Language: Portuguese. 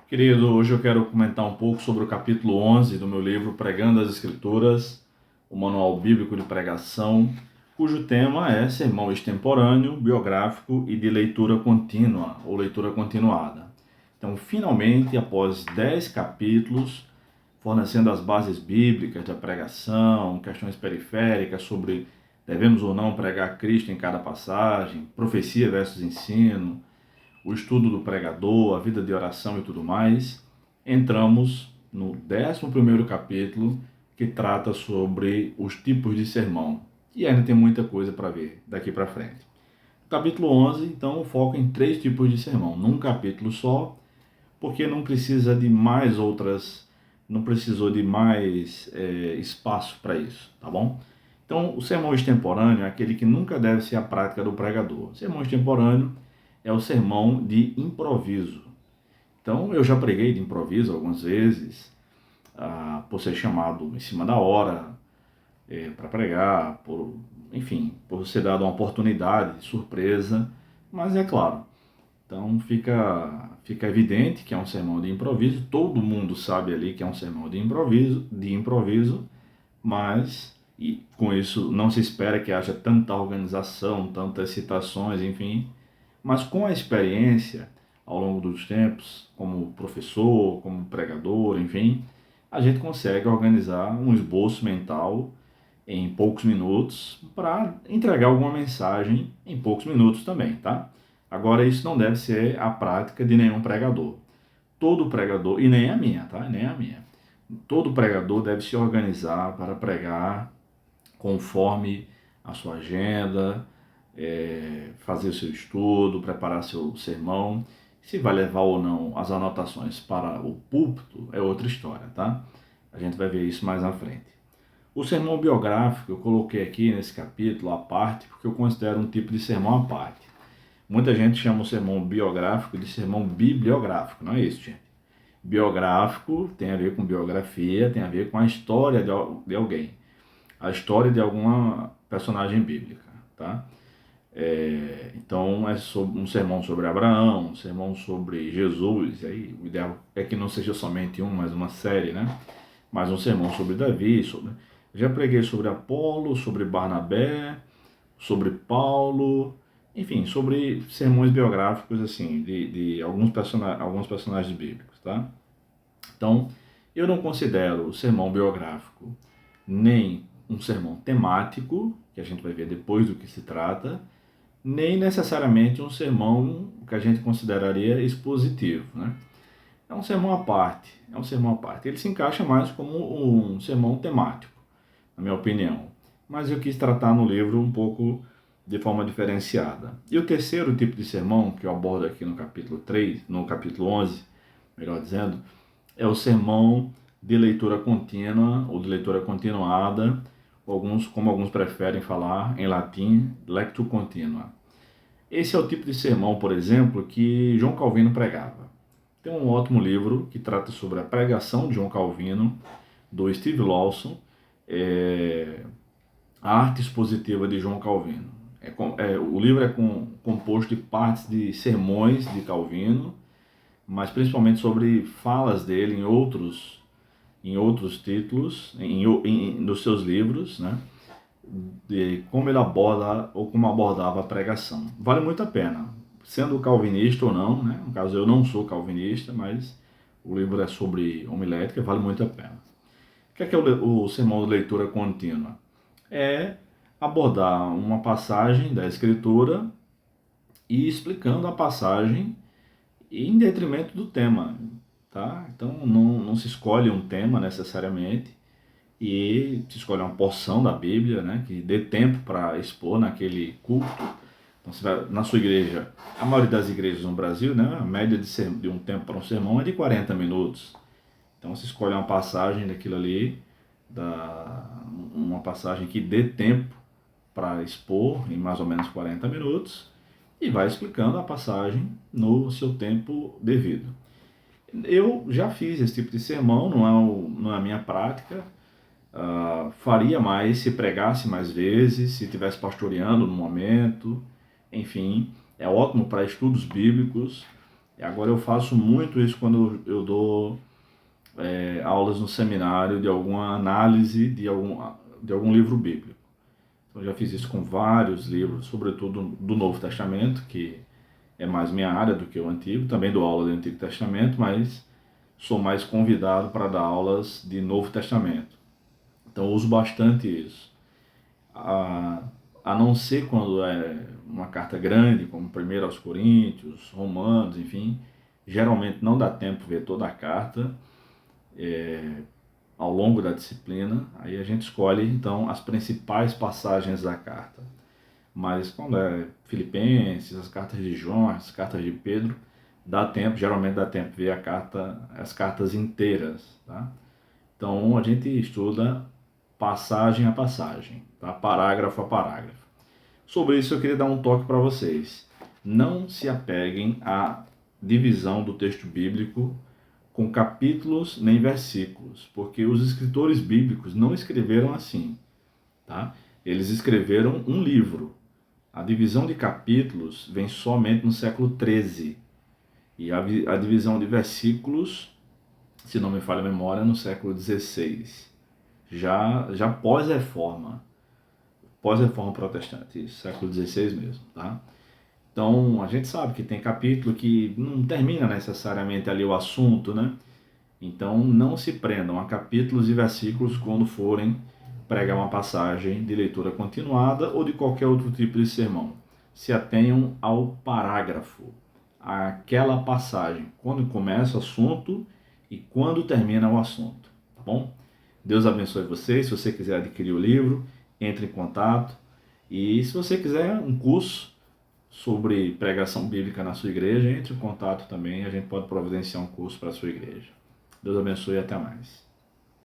Querido, hoje eu quero comentar um pouco sobre o capítulo 11 do meu livro Pregando as Escrituras, o Manual Bíblico de Pregação, cujo tema é sermão extemporâneo, biográfico e de leitura contínua ou leitura continuada. Então, finalmente, após 10 capítulos, fornecendo as bases bíblicas da pregação, questões periféricas sobre devemos ou não pregar Cristo em cada passagem, profecia versus ensino, o estudo do pregador, a vida de oração e tudo mais, entramos no 11º capítulo, que trata sobre os tipos de sermão. E ainda tem muita coisa para ver daqui para frente. No capítulo 11, então, o foco em 3 tipos de sermão, num capítulo só, porque não precisa de mais outras, não precisou de mais espaço para isso, tá bom? Então, o sermão extemporâneo é aquele que nunca deve ser a prática do pregador. O sermão extemporâneo é o sermão de improviso. Então, eu já preguei de improviso algumas vezes, por ser chamado em cima da hora para pregar, enfim, por ser dado uma oportunidade de surpresa, mas é claro, então fica evidente que é um sermão de improviso, todo mundo sabe ali que é um sermão de improviso, mas e com isso não se espera que haja tanta organização, tantas citações, enfim, mas com a experiência ao longo dos tempos, como professor, como pregador, enfim, a gente consegue organizar um esboço mental em poucos minutos para entregar alguma mensagem em poucos minutos também, tá? Agora, isso não deve ser a prática de nenhum pregador. Todo pregador, e nem a minha, tá? Nem a minha. Todo pregador deve se organizar para pregar conforme a sua agenda, fazer o seu estudo, preparar seu sermão. Se vai levar ou não as anotações para o púlpito é outra história, tá? A gente vai ver isso mais à frente. O sermão biográfico eu coloquei aqui nesse capítulo à parte, porque eu considero um tipo de sermão à parte. Muita gente chama o sermão biográfico de sermão bibliográfico, não é isso, gente? Biográfico tem a ver com biografia, tem a ver com a história de alguém, a história de alguma personagem bíblica, tá? Então é um sermão sobre Abraão, um sermão sobre Jesus, e aí o ideal é que não seja somente um, mas uma série, né? Mas um sermão sobre Davi, já preguei sobre Apolo, sobre Barnabé, sobre Paulo, enfim, sobre sermões biográficos assim de alguns personagens bíblicos, tá? Então, eu não considero o sermão biográfico nem um sermão temático, que a gente vai ver depois do que se trata, nem necessariamente um sermão que a gente consideraria expositivo, né? É um sermão à parte, é um sermão à parte. Ele se encaixa mais como um sermão temático, na minha opinião. Mas eu quis tratar no livro um pouco de forma diferenciada. E o terceiro tipo de sermão que eu abordo aqui no capítulo 3, no capítulo 11, melhor dizendo, é o sermão de leitura contínua ou de leitura continuada, como alguns preferem falar em latim, lectio continua. Esse é o tipo de sermão, por exemplo, que João Calvino pregava. Tem um ótimo livro que trata sobre a pregação de João Calvino, do Steve Lawson, A Arte Expositiva de João Calvino. O livro é composto de partes de sermões de Calvino, mas principalmente sobre falas dele em outros títulos, dos seus livros, né? De como ele aborda ou como abordava a pregação. Vale muito a pena, sendo calvinista ou não, né? No caso, eu não sou calvinista, mas o livro é sobre homilética, vale muito a pena. O que é o sermão de leitura contínua? É abordar uma passagem da Escritura e explicando a passagem em detrimento do tema, tá? Então não se escolhe um tema necessariamente e se escolhe uma porção da Bíblia, né, que dê tempo para expor naquele culto. Então, você vai, na sua igreja, a maioria das igrejas no Brasil, né, a média de um tempo para um sermão é de 40 minutos. Então, você escolhe uma passagem daquilo ali, uma passagem que dê tempo para expor em mais ou menos 40 minutos e vai explicando a passagem no seu tempo devido. Eu já fiz esse tipo de sermão, não é a minha prática. Faria mais se pregasse mais vezes, se estivesse pastoreando no momento, enfim, é ótimo para estudos bíblicos, E agora eu faço muito isso quando eu dou aulas no seminário de alguma análise de algum livro bíblico. Então, eu já fiz isso com vários livros, sobretudo do Novo Testamento, que é mais minha área do que o Antigo. Também dou aula do Antigo Testamento, mas sou mais convidado para dar aulas de Novo Testamento. Então, eu uso bastante isso. A, a não ser quando é uma carta grande, como 1 aos Coríntios, Romanos, enfim, geralmente não dá tempo ver toda a carta ao longo da disciplina. Aí a gente escolhe então as principais passagens da carta. Mas quando é Filipenses, as cartas de João, as cartas de Pedro, dá tempo, geralmente dá tempo ver as cartas inteiras, tá? Então a gente estuda passagem a passagem, tá? Parágrafo a parágrafo. Sobre isso eu queria dar um toque para vocês. Não se apeguem à divisão do texto bíblico com capítulos nem versículos, porque os escritores bíblicos não escreveram assim, tá? Eles escreveram um livro. A divisão de capítulos vem somente no século XIII e a divisão de versículos, se não me falha a memória, no século XVI, já pós-reforma protestante, isso, século XVI mesmo, tá? Então, a gente sabe que tem capítulo que não termina necessariamente ali o assunto, né? Então, não se prendam a capítulos e versículos quando forem pregar uma passagem de leitura continuada ou de qualquer outro tipo de sermão. Se atenham ao parágrafo, àquela passagem, quando começa o assunto e quando termina o assunto, tá bom? Deus abençoe vocês. Se você quiser adquirir o livro, entre em contato. E se você quiser um curso sobre pregação bíblica na sua igreja, entre em contato também. A gente pode providenciar um curso para a sua igreja. Deus abençoe e até mais.